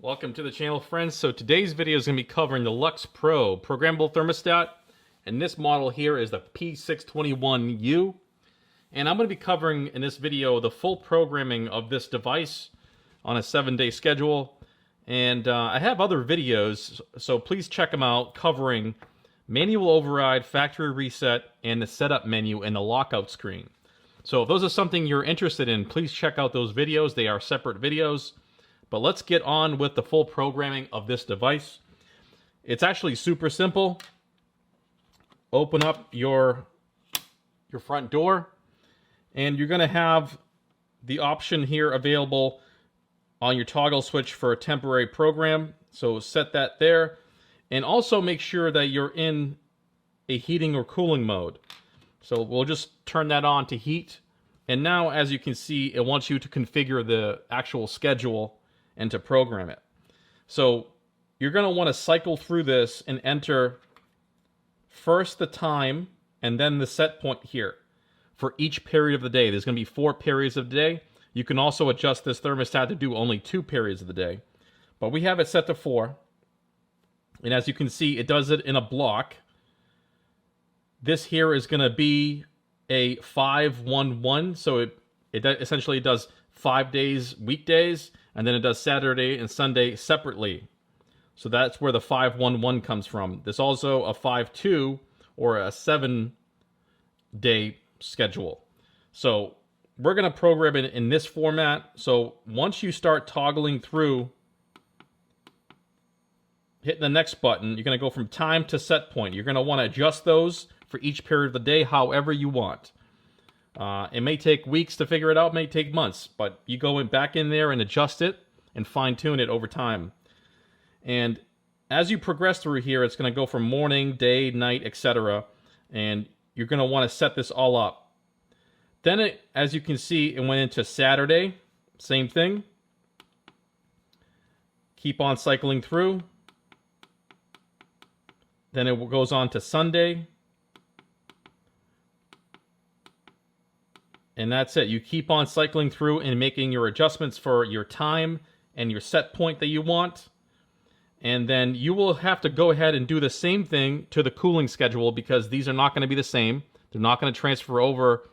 Welcome to the channel, friends. So today's video is going to be covering the LUX PRO Programmable Thermostat, and this model here is the P621U. And I'm going to be covering in this video the full programming of this device on a 7-day schedule. And I have other videos, so please check them out, covering manual override, factory reset, and the setup menu and the lockout screen. So if those are something you're interested in, please check out those videos. They are separate videos. But let's get on with the full programming of this device. It's actually super simple. Open up your front door, and you're going to have the option here available on your toggle switch for a temporary program. So set that there, and also make sure that you're in a heating or cooling mode. So we'll just turn that on to heat. And now, as you can see, it wants you to configure the actual schedule and to program it. So you're going to want to cycle through this and enter first the time and then the set point here for each period of the day. There's going to be 4 periods of the day. You can also adjust this thermostat to do only 2 periods of the day, but we have it set to 4. And as you can see, it does it in a block. This here is going to be a 5-1-1, so it essentially does 5 days weekdays, and then it does Saturday and Sunday separately. So that's where the 5-1-1 comes from. There's also a 5-2 or a 7-day schedule. So we're going to program it in this format. So once you start toggling through, hit the next button, you're going to go from time to set point. You're going to want to adjust those for each period of the day however you want. It may take weeks to figure it out, it may take months, but you go back in there and adjust it and fine-tune it over time. And as you progress through here, it's going to go from morning, day, night, etc. And you're going to want to set this all up. Then, as you can see, it went into Saturday. Same thing. Keep on cycling through. Then it goes on to Sunday. And that's it. You keep on cycling through and making your adjustments for your time and your set point that you want. And then you will have to go ahead and do the same thing to the cooling schedule, because these are not going to be the same. They're not going to transfer over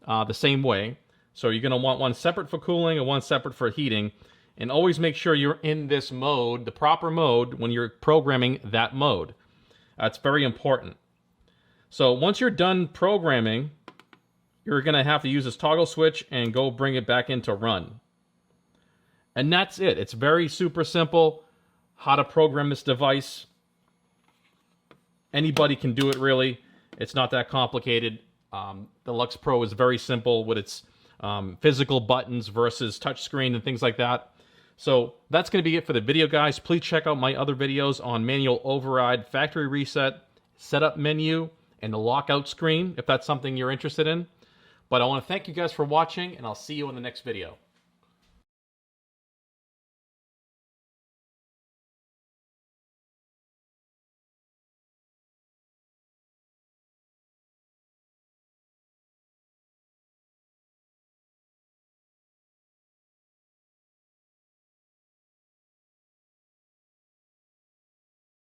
the same way. So you're going to want one separate for cooling and one separate for heating. And always make sure you're in this mode, the proper mode, when you're programming that mode. That's very important. So once you're done programming, you're going to have to use this toggle switch and go bring it back into run. And that's it. It's very super simple how to program this device. Anybody can do it, really. It's not that complicated. The LUX PRO is very simple with its physical buttons versus touchscreen and things like that. So that's going to be it for the video, guys. Please check out my other videos on manual override, factory reset, setup menu, and the lockout screen if that's something you're interested in. But I want to thank you guys for watching, and I'll see you in the next video.